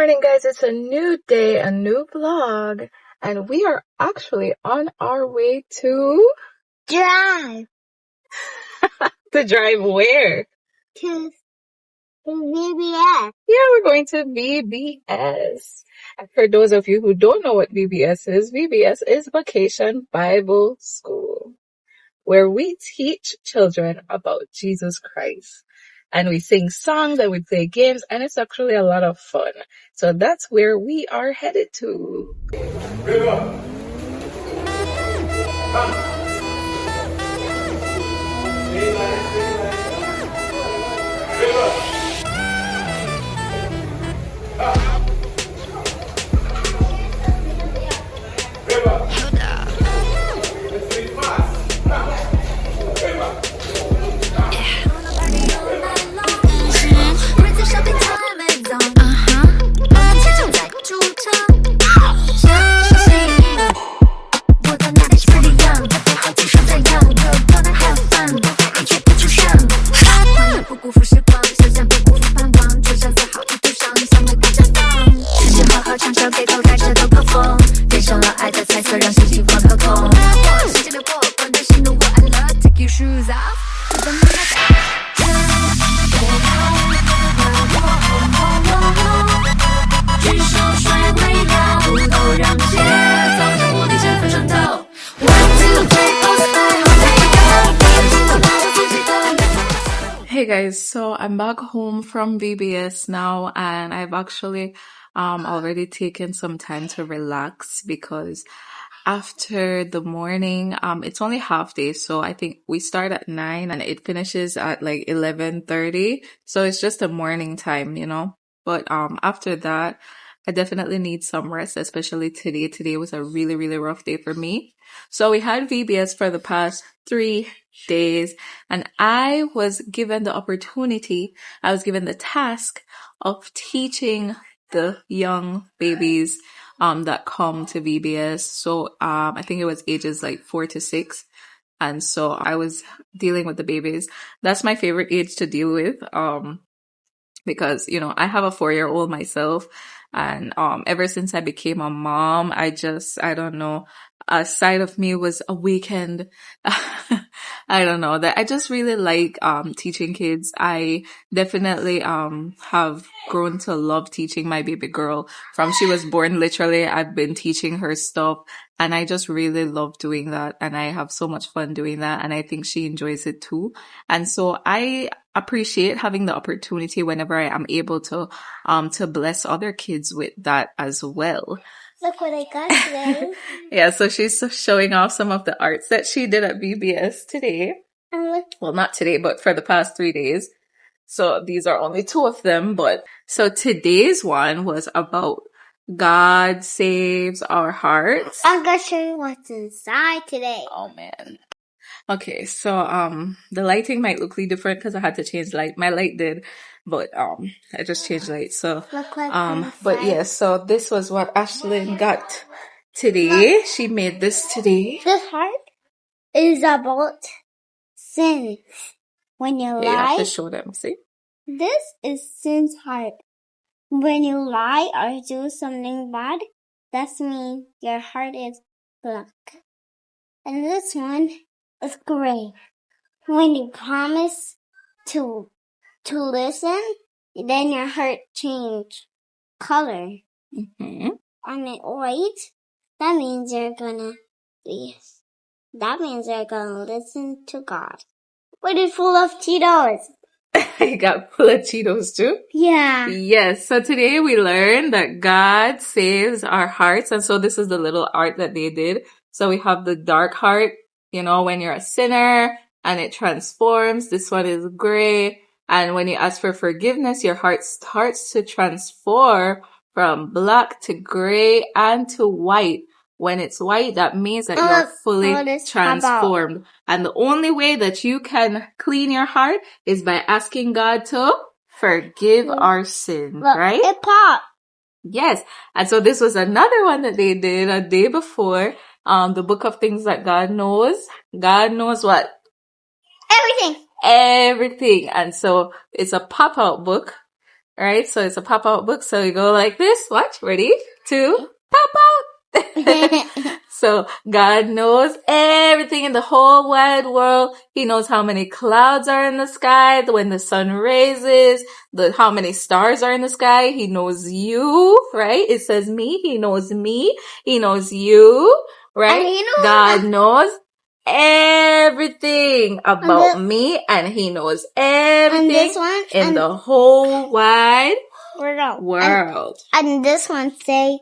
morning, guys. It's a new day, a new vlog, and we are actually on our way to Drive drive where? to VBS. Yeah, we're going to VBS. And for those of you who don't know what VBS is Vacation Bible School, where we teach children about Jesus Christ. And we sing songs and we play games, and it's actually a lot of fun. So that's where we are headed to. River. Hey guys, so I'm back home from VBS now, and I've actually already taken some time to relax because after the morning, it's only half day, so I think we start at 9 and it finishes at like 11:30. So it's just a morning time, But after that, I definitely need some rest, especially today. Today was a really, really rough day for me. So we had VBS for the past 3 days, and I was given the task of teaching the young babies that come to VBS. So I think it was ages like 4 to 6. And so I was dealing with the babies. That's my favorite age to deal with. Because, I have a 4-year-old myself, and ever since I became a mom, I don't know, a side of me was awakened. I don't know, that I just really like teaching kids. I definitely have grown to love teaching my baby girl. From she was born, literally, I've been teaching her stuff, and I just really love doing that, and I have so much fun doing that, and I think she enjoys it too. And so I appreciate having the opportunity whenever I am able to bless other kids with that as well. Look what I got today. Yeah, so she's showing off some of the arts that she did at VBS today. And look. Well, not today, but for the past 3 days. So these are only 2 of them, but so today's one was about God saves our hearts. I'm gonna show you what's inside today. Oh man. Okay, so the lighting might look different because I had to change light. My light did, but I just changed light. So but yeah, so this was what Ashlyn got today. She made this today. This heart is about sins. When you lie, you have to show them. See, this is sin's heart. When you lie or do something bad, that means your heart is black. And this one is gray. When you promise to listen, then your heart change color. Mm-hmm. On it white, that means you're gonna listen to God. But it's full of Cheetos. I got full of Cheetos too? Yeah. Yes. So today we learned that God saves our hearts. And so this is the little art that they did. So we have the dark heart, when you're a sinner and it transforms. This one is gray. And when you ask for forgiveness, your heart starts to transform from black to gray and to white. When it's white, that means that you're fully transformed. And the only way that you can clean your heart is by asking God to forgive our sins, right? It popped. Yes. And so this was another one that they did a day before. The book of things that God knows. God knows what? Everything. Everything. And so it's a pop-out book, right? So it's a pop-out book. So you go like this. Watch. Ready? 2, pop out. So God knows everything in the whole wide world. He knows how many clouds are in the sky when the sun raises, how many stars are in the sky. He knows you, right? It says me. He knows me. He knows you, right? God knows everything about me, and he knows everything in the whole wide world. And this one say,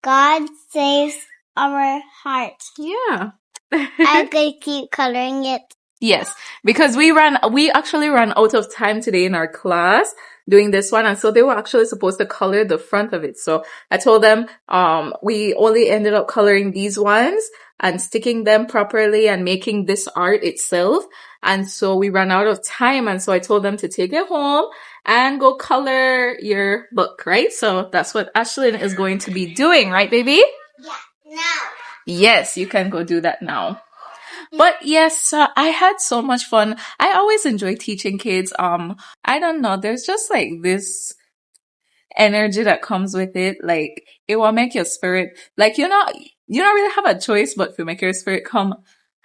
God saves our heart. Yeah. I could keep coloring it. Yes, because we actually ran out of time today in our class doing this one. And so they were actually supposed to color the front of it. So I told them, we only ended up coloring these ones and sticking them properly and making this art itself. And so we ran out of time. And so I told them to take it home and go color your book, right? So that's what Ashlyn is going to be doing, right, baby? Yeah, now. Yes, you can go do that now. But yes, I had so much fun. I always enjoy teaching kids. I don't know. There's just like this energy that comes with it. Like it will make your spirit, like you don't really have a choice but to make your spirit come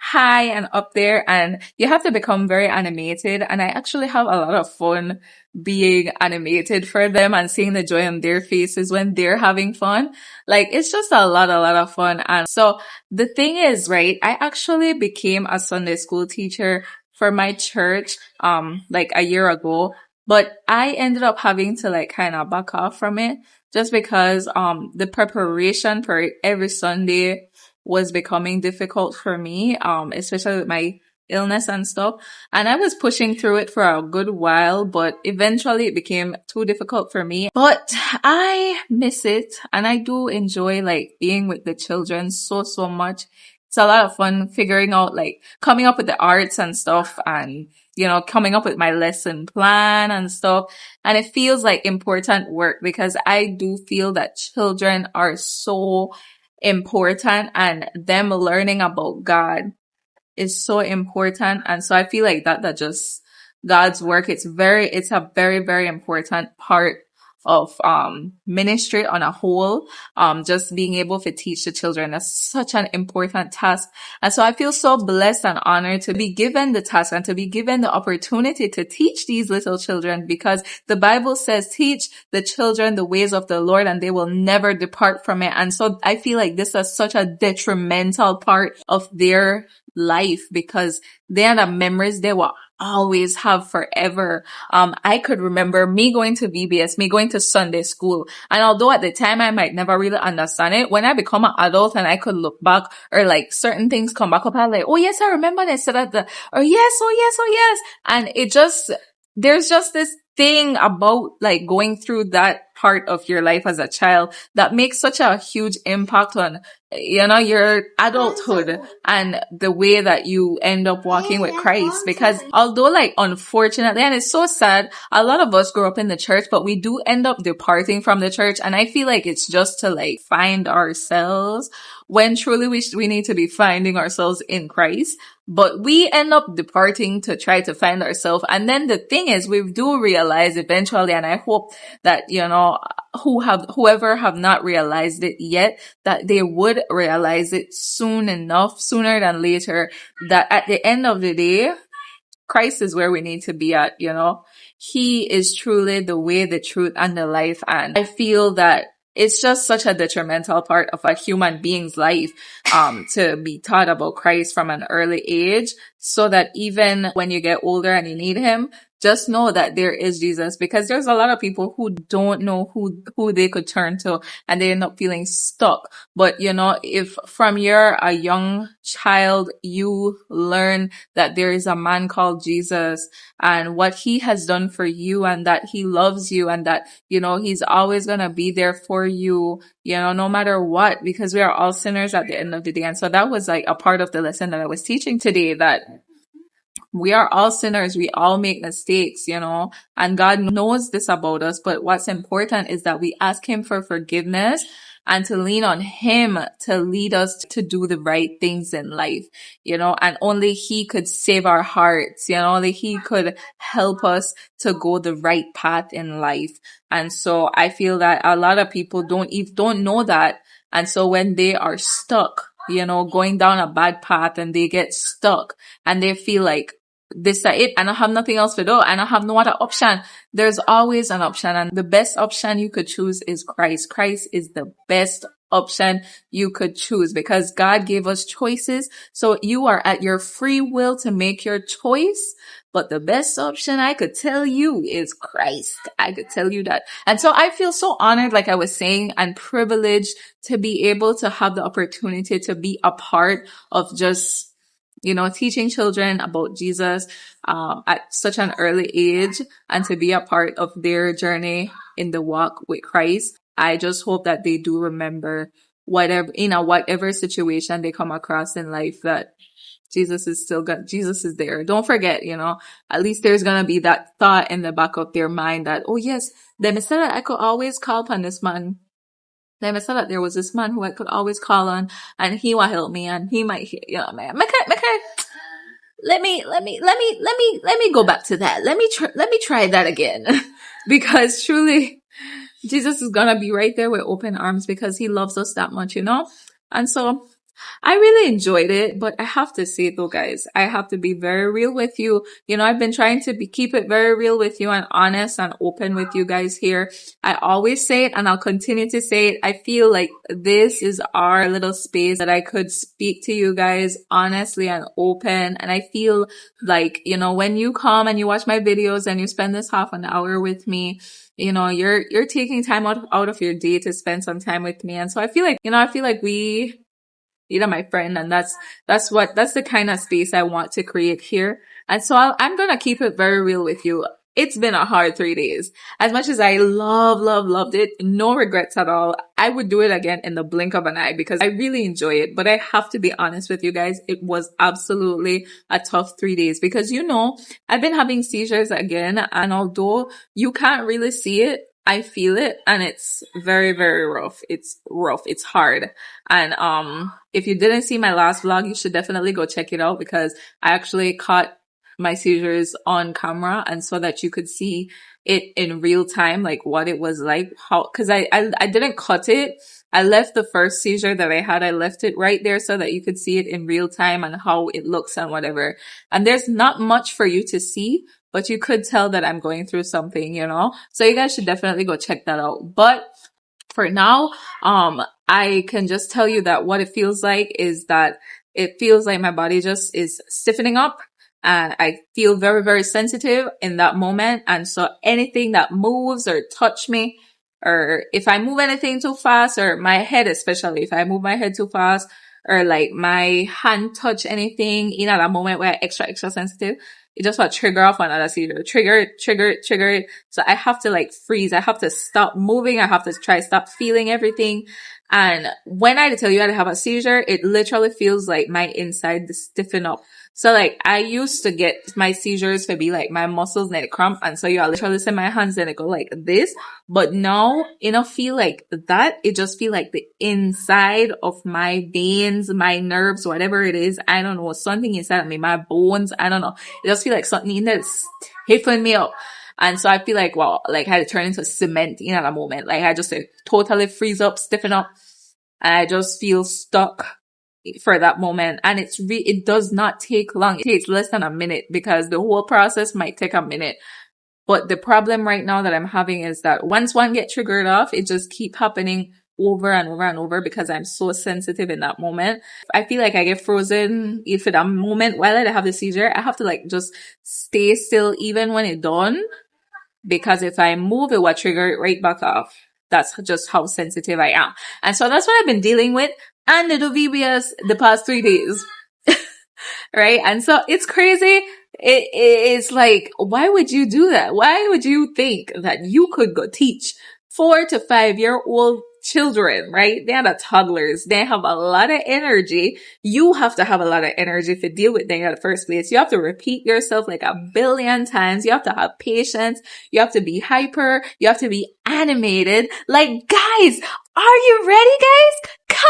high and up there, and you have to become very animated. And I actually have a lot of fun being animated for them and seeing the joy on their faces when they're having fun. Like it's just a lot of fun. And so the thing is, right, I actually became a Sunday school teacher for my church, like a year ago. But I ended up having to like kind of back off from it just because, the preparation for every Sunday was becoming difficult for me, especially with my illness and stuff. And I was pushing through it for a good while, but eventually it became too difficult for me. But I miss it, and I do enjoy like being with the children so much. It's a lot of fun figuring out, like coming up with the arts and stuff, and coming up with my lesson plan and stuff. And it feels like important work because I do feel that children are so important, and them learning about God is so important. And so I feel like that just God's work, it's a very important part of ministry on a whole. Just being able to teach the children, that's such an important task. And so I feel so blessed and honored to be given the task and to be given the opportunity to teach these little children, because the Bible says, teach the children the ways of the Lord and they will never depart from it. And so I feel like this is such a detrimental part of their life, because they are the memories they will always have forever. I could remember me going to VBS, me going to Sunday school. And although at the time I might never really understand it, when I become an adult and I could look back, or like certain things come back up, I'm like, oh yes, I remember they said that, or yes, oh yes. And there's just this thing about like going through that part of your life as a child that makes such a huge impact on, your adulthood and the way that you end up walking with Christ. Because although like, unfortunately, and it's so sad, a lot of us grew up in the church, but we do end up departing from the church. And I feel like it's just to like find ourselves, when truly we need to be finding ourselves in Christ. But we end up departing to try to find ourselves. And then the thing is, we do realize eventually, and I hope that, whoever have not realized it yet, that they would realize it sooner than later, that at the end of the day, Christ is where we need to be at, He is truly the way, the truth, and the life. And I feel that it's just such a detrimental part of a human being's life, to be taught about Christ from an early age, so that even when you get older and you need Him, just know that there is Jesus. Because there's a lot of people who don't know who they could turn to, and they end up feeling stuck. But if from you're a young child, you learn that there is a man called Jesus and what He has done for you, and that He loves you, and that, He's always going to be there for you, no matter what, because we are all sinners at the end of the day. And so that was like a part of the lesson that I was teaching today, that we are all sinners. We all make mistakes, and God knows this about us. But what's important is that we ask Him for forgiveness and to lean on him to lead us to do the right things in life, and only he could save our hearts, only he could help us to go the right path in life. And so I feel that a lot of people don't know that. And so when they are stuck, going down a bad path and they get stuck and they feel like this is it and I have nothing else to do and I have no other option. There's always an option, and the best option you could choose is Christ. Christ is the best option you could choose because God gave us choices. So you are at your free will to make your choice. But the best option I could tell you is Christ. I could tell you that. And so I feel so honored, like I was saying, and privileged to be able to have the opportunity to be a part of just teaching children about Jesus at such an early age and to be a part of their journey in the walk with Christ. I just hope that they do remember whatever situation they come across in life, that Jesus is there. Don't forget, at least there's going to be that thought in the back of their mind that, oh yes, them said that I could always call upon this man. Them said that there was this man who I could always call on and he will help me and he might, let me go back to that. Let me try that again because truly Jesus is going to be right there with open arms because he loves us that much, And so I really enjoyed it, but I have to say though, guys, I have to be very real with you. I've been trying to keep it very real with you and honest and open with you guys here. I always say it and I'll continue to say it. I feel like this is our little space that I could speak to you guys honestly and open. And I feel like, when you come and you watch my videos and you spend this half an hour with me, you're taking time out of your day to spend some time with me. And so I feel like my friend, and that's the kind of space I want to create here. And so I'm going to keep it very real with you. It's been a hard 3 days. As much as I loved it, no regrets at all. I would do it again in the blink of an eye because I really enjoy it. But I have to be honest with you guys. It was absolutely a tough 3 days because, I've been having seizures again. And although you can't really see it, I feel it and it's very, very rough. It's rough. It's hard. And, if you didn't see my last vlog, you should definitely go check it out because I actually caught my seizures on camera and so that you could see it in real time, like what it was like, cause I didn't cut it. I left the first seizure that I had. I left it right there so that you could see it in real time and how it looks and whatever. And there's not much for you to see, but you could tell that I'm going through something, So you guys should definitely go check that out. But for now, I can just tell you that what it feels like is that it feels like my body just is stiffening up and I feel very, very sensitive in that moment. And so anything that moves or touch me, or if I move anything too fast, or my head, especially if I move my head too fast, or like my hand touch anything in at a moment where I'm extra sensitive, it just will trigger off another seizure. Trigger it. So I have to like freeze. I have to stop moving. I have to stop feeling everything. And when I tell you I have a seizure, it literally feels like my inside stiffen up. So like I used to get my seizures to be like my muscles and cramp. And so you literally see my hands and it go like this. But now it don't feel like that. It just feel like the inside of my veins, my nerves, whatever it is. I don't know. Something inside of me, my bones. I don't know. It just feel like something in there is stiffing me up. And so I feel like, wow, like I had to turn into cement in a moment. Like I just totally freeze up, stiffen up. And I just feel stuck for that moment. And it does not take long. It takes less than a minute because the whole process might take a minute. But the problem right now that I'm having is that once one get triggered off, it just keep happening over and over and over because I'm so sensitive in that moment. I feel like I get frozen if at a moment while I have the seizure, I have to like just stay still even when it's done. Because if I move, it will trigger it right back off. That's just how sensitive I am. And so that's what I've been dealing with and the VBS the past 3 days. Right? And so it's crazy. It's like, why would you do that? Why would you think that you could go teach 4 to 5 year old children, right? They are the toddlers. They have a lot of energy. You have to have a lot of energy to deal with them in the first place. You have to repeat yourself like a billion times. You have to have patience. You have to be hyper. You have to be animated. Like, guys, are you ready, guys? Come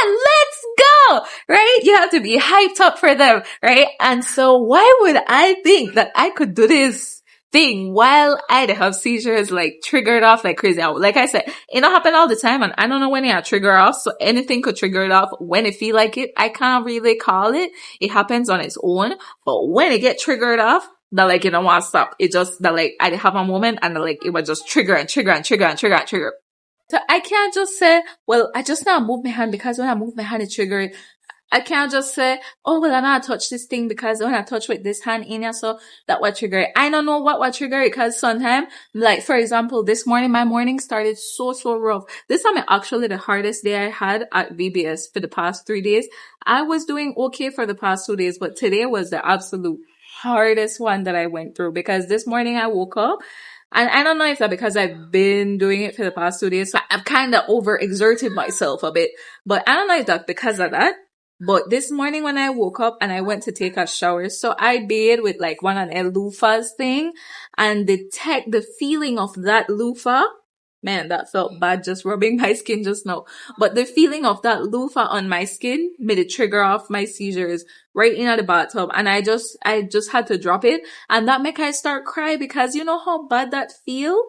on, let's go, right? You have to be hyped up for them, right? And so why would I think that I could do this thing while I have seizures like triggered off like crazy? Like I said, it don't happen all the time, and I don't know when it trigger off, so anything could trigger it off when it feel like it. I can't really call it. It happens on its own, but when it get triggered off, that like, you don't want to stop. It just, that like, I have a moment and like, it would just trigger and trigger and trigger and trigger and trigger. So I can't just say, well, I just now move my hand because when I move my hand, it triggers. I can't just say, oh, well, I know I touch this thing because when I touch with this hand in here, so that what trigger it. I don't know what trigger it, because sometimes, like, for example, this morning, my morning started so rough. This time actually the hardest day I had at VBS for the past 3 days. I was doing okay for the past 2 days, but today was the absolute hardest one that I went through, because this morning I woke up, and I don't know if that's because I've been doing it for the past 2 days, so I've kind of overexerted myself a bit. But I don't know if that's because of that. But this morning when I woke up and I went to take a shower, so I bathed with like one of the loofahs thing, and the feeling of that loofah, man, that felt bad just rubbing my skin just now. But the feeling of that loofah on my skin made it trigger off my seizures right in at the bathtub. And I just had to drop it. And that make I start cry, because you know how bad that feel?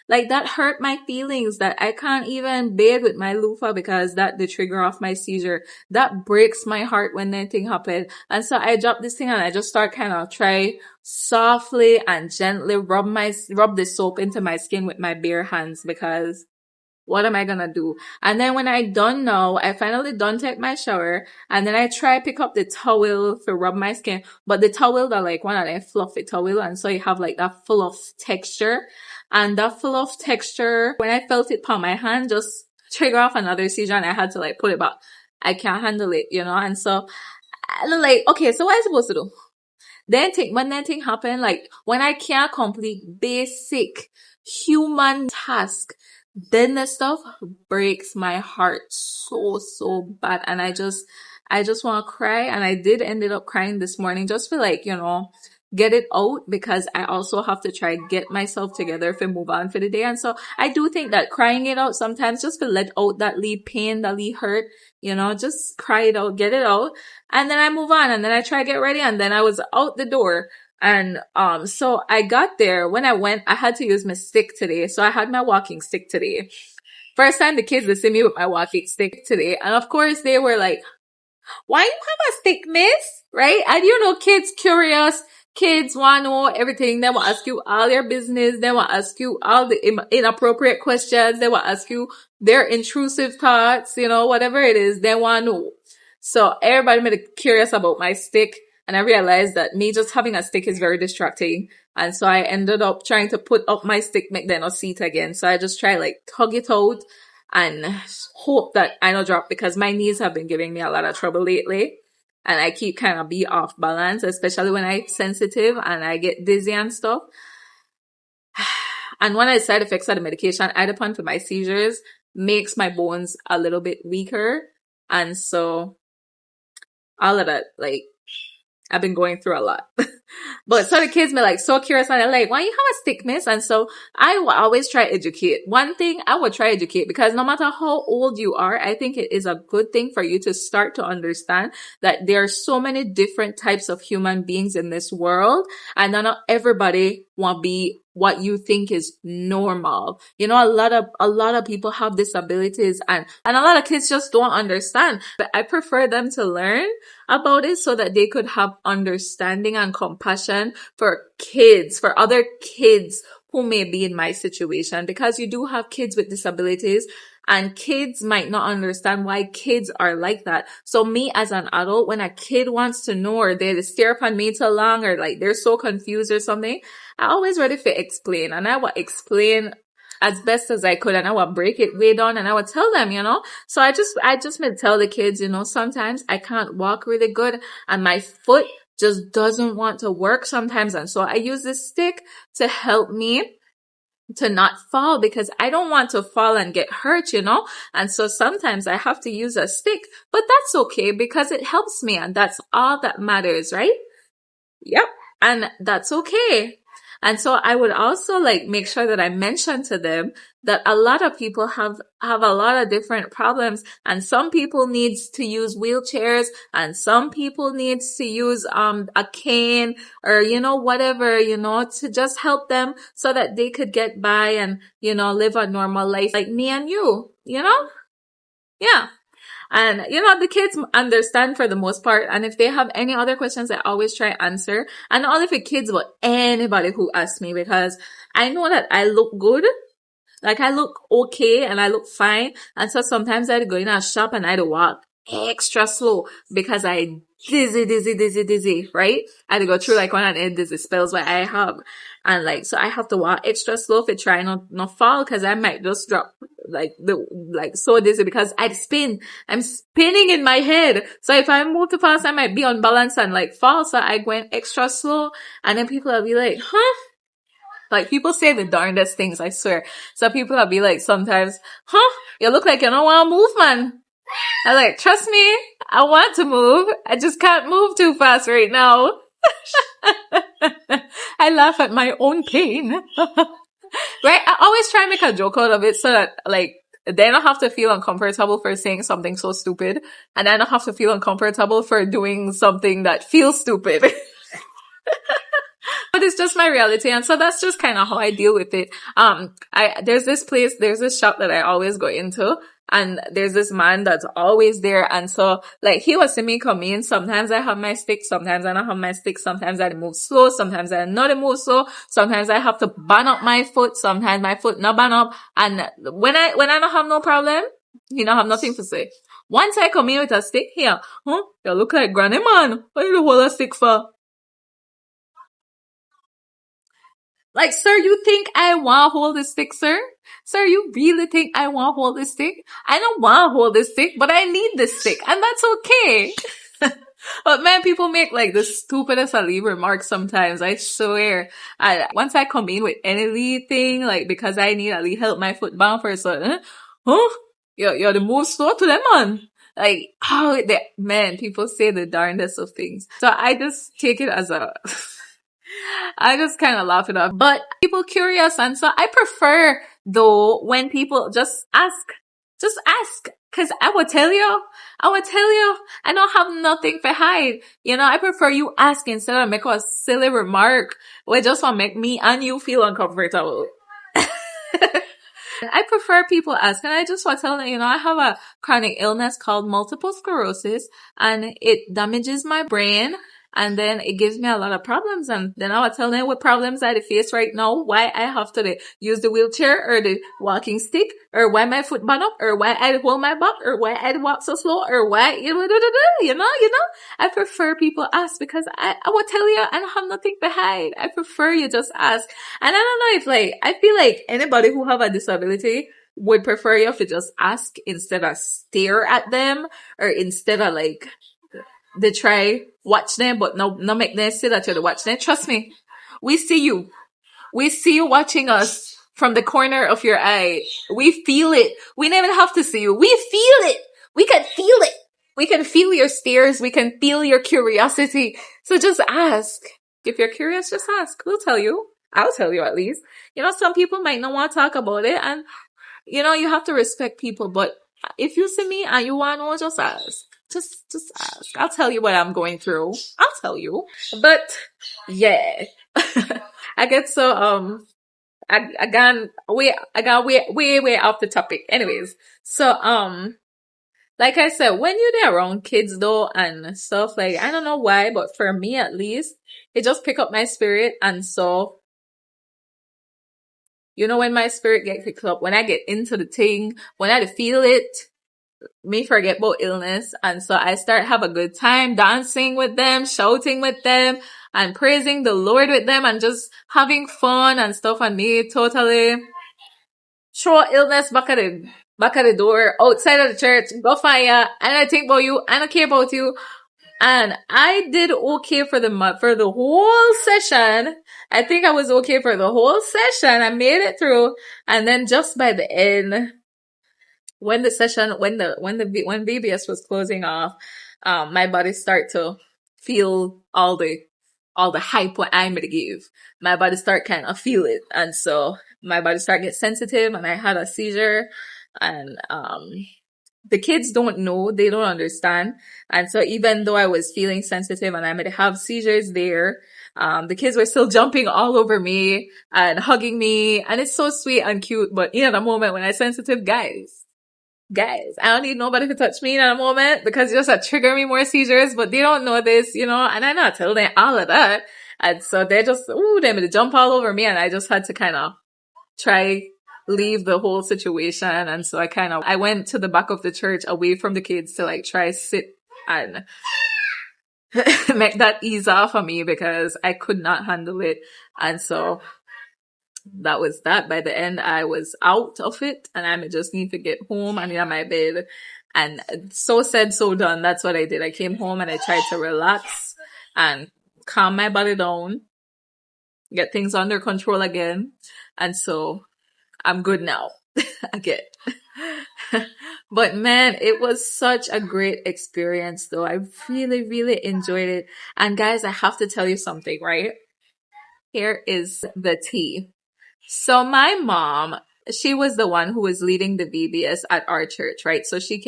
Like that hurt my feelings that I can't even bathe with my loofah because that the trigger off my seizure. That breaks my heart when that thing happened. And so I dropped this thing and I just start kind of try softly and gently rub the soap into my skin with my bare hands, because what am I gonna do? And then when I done now, I finally done take my shower, and then I try pick up the towel to rub my skin, but the towel that like one of them fluffy towel, and so you have like that full of texture, and that full of texture, when I felt it on my hand, just trigger off another seizure, and I had to like put it back. I can't handle it, you know, and so I was like, okay, so what am I supposed to do? When that thing happen, like when I can't complete basic human task, then the stuff breaks my heart so bad. And I just want to cry. And I did ended up crying this morning just for like, you know, get it out, because I also have to try get myself together if I move on for the day. And so I do think that crying it out sometimes, just to let out that lead pain, that lead hurt, you know, just cry it out, get it out. And then I move on, and then I try to get ready, and then I was out the door. And so I got there. When I went, I had to use my stick today. So I had my walking stick today. First time the kids would see me with my walking stick today. And of course they were like, why you have a stick, miss? Right? And you know, kids curious. Kids want to know everything. They will ask you all their business. They will ask you all the inappropriate questions. They will ask you their intrusive thoughts, you know, whatever it is, they want to know. So everybody made it curious about my stick. And I realized that me just having a stick is very distracting. And so I ended up trying to put up my stick, make them not see it again. So I just try like tug it out and hope that I don't drop, because my knees have been giving me a lot of trouble lately. And I keep kind of be off balance, especially when I'm sensitive and I get dizzy and stuff. And one of the side effects of the medication I upon for my seizures makes my bones a little bit weaker. And so all of that, like, I've been going through a lot. But so the kids be like so curious, and they're like, why you have a stick, miss? And so I will always try to educate. One thing I would try to educate, because no matter how old you are, I think it is a good thing for you to start to understand that there are so many different types of human beings in this world, and not everybody will be what you think is normal. You know, a lot of people have disabilities, and a lot of kids just don't understand. But I prefer them to learn about it so that they could have understanding and compassion for kids, for other kids who may be in my situation, because you do have kids with disabilities, and kids might not understand why kids are like that. So me as an adult, when a kid wants to know, or they stare upon me too long, or like they're so confused or something, I always ready to explain, and I will explain as best as I could, and I would break it way down, and I would tell them, you know. So I just may tell the kids, you know, sometimes I can't walk really good, and my foot just doesn't want to work sometimes, and so I use this stick to help me to not fall because I don't want to fall and get hurt, you know? And so sometimes I have to use a stick, but that's okay because it helps me and that's all that matters, right? Yep. And that's okay. And so I would also like make sure that I mention to them that a lot of people have a lot of different problems and some people needs to use wheelchairs and some people needs to use a cane or whatever, to just help them so that they could get by and live a normal life like me and you. Yeah. And, the kids understand for the most part. And if they have any other questions, I always try to answer. And not only for kids, but anybody who asks me because I know that I look good. Like I look okay and I look fine. And so sometimes I'd go in a shop and I'd walk extra slow because I dizzy, right? I had to go through like one of the dizzy spells what I have. And like, so I have to walk extra slow to try not fall because I might just drop like so dizzy because I'm spinning in my head. So if I move too fast, I might be unbalanced and like fall. So I went extra slow and then people will be like, huh? Like, people say the darndest things, I swear. So people will be like sometimes, huh? You look like you don't want to move, man. I'm like, trust me, I want to move. I just can't move too fast right now. I laugh at my own pain. Right? I always try and make a joke out of it so that, like, then I don't have to feel uncomfortable for saying something so stupid. And I don't have to feel uncomfortable for doing something that feels stupid. But it's just my reality. And so that's just kind of how I deal with it. There's this shop that I always go into. And there's this man that's always there. And so, like, he was seeing me come in. Sometimes I have my stick. Sometimes I don't have my stick. Sometimes I move slow. Sometimes I not move slow. Sometimes I have to ban up my foot. Sometimes my foot not ban up. And when I don't have no problem, he don't have nothing to say. Once I come in with a stick here, huh? You look like granny man. What you hold a stick for? Like, sir, you think I want to hold this stick, sir? Sir, you really think I want to hold this stick? I don't want to hold this stick, but I need this stick, and that's okay. But man, people make like the stupidest of remarks sometimes, I swear. Once I come in with any lead thing, like because I need at least help my foot bound for something, huh? You're the most slow to them, man. Like, man, people say the darndest of things. So I just take it as I just kind of laugh it off. But people curious, and so I prefer though when people just ask. Cause I will tell you, I don't have nothing to hide. I prefer you ask instead of make a silly remark which just will make me and you feel uncomfortable. I prefer people ask, and I just want to tell them, I have a chronic illness called multiple sclerosis, and it damages my brain, and then it gives me a lot of problems, and then I will tell them what problems I face right now, why I have to use the wheelchair or the walking stick, or why my foot bun up, or why I hold my back, or why I walk so slow, or why, I prefer people ask because I will tell you, I don't have nothing to hide. I prefer you just ask. And I don't know if I feel like anybody who have a disability would prefer you to just ask instead of stare at them or instead of they try watch them, but no make them say that you're the watch them. Trust me. We see you. We see you watching us from the corner of your eye. We feel it. We don't even have to see you. We feel it. We can feel it. We can feel your stares. We can feel your curiosity. So just ask. If you're curious, just ask. We'll tell you. I'll tell you at least. Some people might not want to talk about it, and you have to respect people. But if you see me and you want to know, just ask. Just ask. I'll tell you what I'm going through. I'll tell you. But yeah. I get so I got way off the topic. Anyways, so like I said, when you're there around kids though and stuff, like I don't know why, but for me at least, it just pick up my spirit. And so when my spirit gets picked up, when I get into the thing, when I feel it, me forget about illness. And so I start have a good time dancing with them, shouting with them, and praising the Lord with them, and just having fun and stuff. And me totally throw illness back at the door outside of the church. Go fire. I don't think about you. I don't care about you. And I did okay for the whole session. I think I was okay for the whole session. I made it through. And then just by the end, when the session, when VBS was closing off, my body start to feel all the hype what I'm gonna give. My body start kind of feel it. And so my body start get sensitive and I had a seizure. And, the kids don't know, they don't understand. And so even though I was feeling sensitive and I might have seizures there, the kids were still jumping all over me and hugging me. And it's so sweet and cute. But in a moment when I'm sensitive, guys, I don't need nobody to touch me in a moment because it just trigger me more seizures, but they don't know this, and I not tell them all of that. And so they just, they made to jump all over me and I just had to kind of try leave the whole situation. And so I went to the back of the church away from the kids to like try sit and make that ease off of me because I could not handle it. And so that was that. By the end, I was out of it and I just need to get home and in my bed. And so said, so done. That's what I did. I came home and I tried to relax and calm my body down, get things under control again. And so I'm good now again. But man, it was such a great experience though. I really, really enjoyed it. And guys, I have to tell you something, right? Here is the tea. So my mom, she was the one who was leading the VBS at our church, right? So she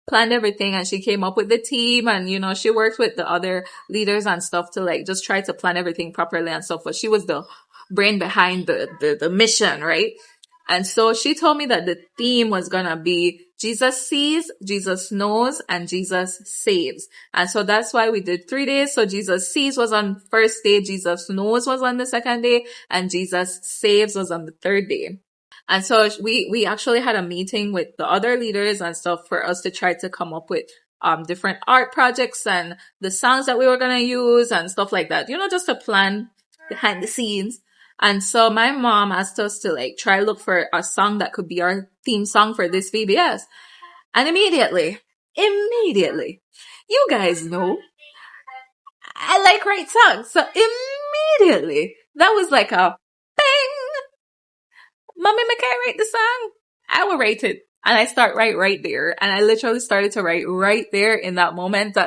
planned everything and she came up with the team and, she worked with the other leaders and stuff to like just try to plan everything properly and stuff. But she was the brain behind the mission, right? And so she told me that the theme was gonna be Jesus sees, Jesus knows, and Jesus saves. And so that's why we did 3 days. So Jesus sees was on first day, Jesus knows was on the second day, and Jesus saves was on the third day. And so we actually had a meeting with the other leaders and stuff for us to try to come up with different art projects and the songs that we were gonna use and stuff like that. Just to plan behind the scenes. And so my mom asked us to like try look for a song that could be our theme song for this VBS. And immediately, you guys know, I like write songs. So immediately, that was like a bang. Mommy, can I write the song? I will write it. And I start right there. And I literally started to write right there in that moment.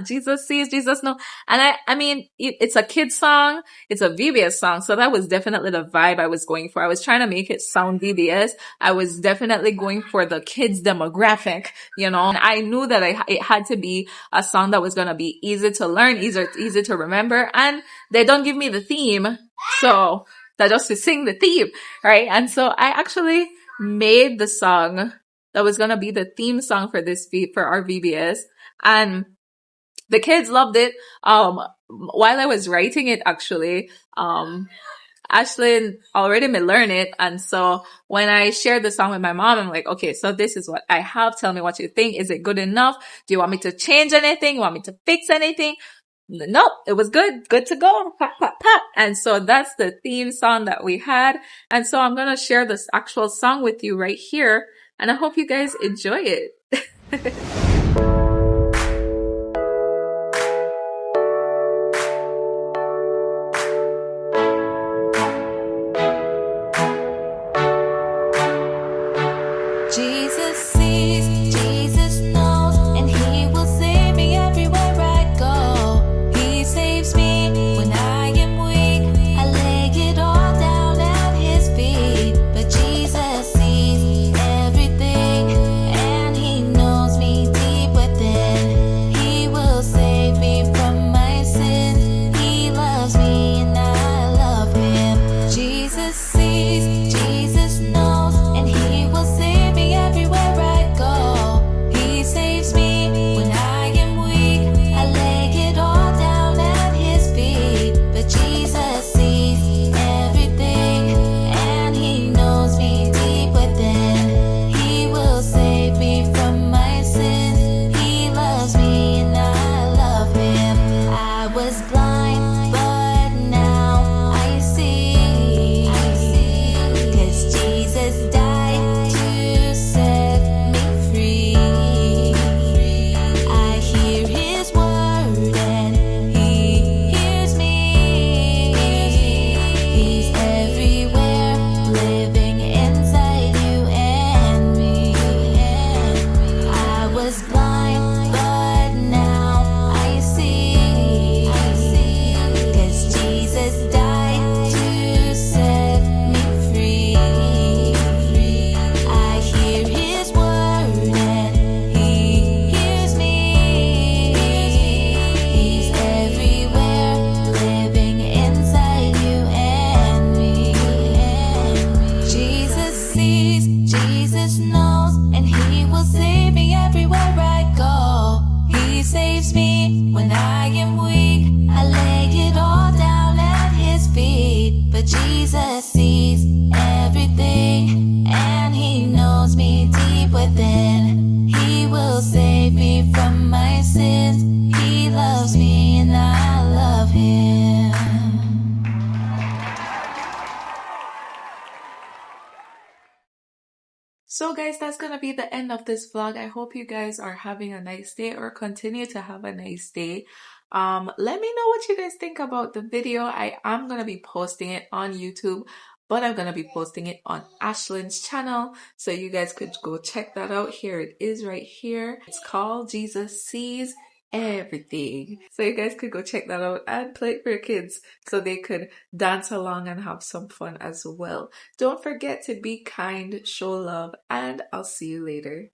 Jesus sees, Jesus knows. And I mean, it's a kid song. It's a VBS song. So that was definitely the vibe I was going for. I was trying to make it sound VBS. I was definitely going for the kids demographic, And I knew that it had to be a song that was going to be easy to learn, easy to remember. And they don't give me the theme. So that just to sing the theme, right? And so I actually made the song that was gonna be the theme song for for our VBS, and the kids loved it. While I was writing it, actually, Ashlyn already may learn it, and so when I shared the song with my mom, I'm like, okay, so this is what I have. Tell me what you think. Is it good enough? Do you want me to change anything? You want me to fix anything? Nope, it was good to go. Pop, pop, pop. And so that's the theme song that we had. And so I'm gonna share this actual song with you right here. And I hope you guys enjoy it. Jesus sees, Jesus knows, and he will save me everywhere I go. He saves me when I am weak. I lay it all down at his feet. But Jesus sees everything, and he knows me deep within. He will save me from my sin. He loves me and I love him. Jesus sees, Jesus knows, and he will save me everywhere I go. deep within. He will save me from my sins. He loves me and I love him. So guys, that's gonna be the end of this vlog. I hope you guys are having a nice day or continue to have a nice day. Let me know what you guys think about the video. I am gonna be posting it on YouTube, but I'm gonna be posting it on Ashlyn's channel, so you guys could go check that out. Here it is right here. It's called Jesus Sees Everything. So you guys could go check that out and play it for your kids so they could dance along and have some fun as well. Don't forget to be kind, show love, and I'll see you later.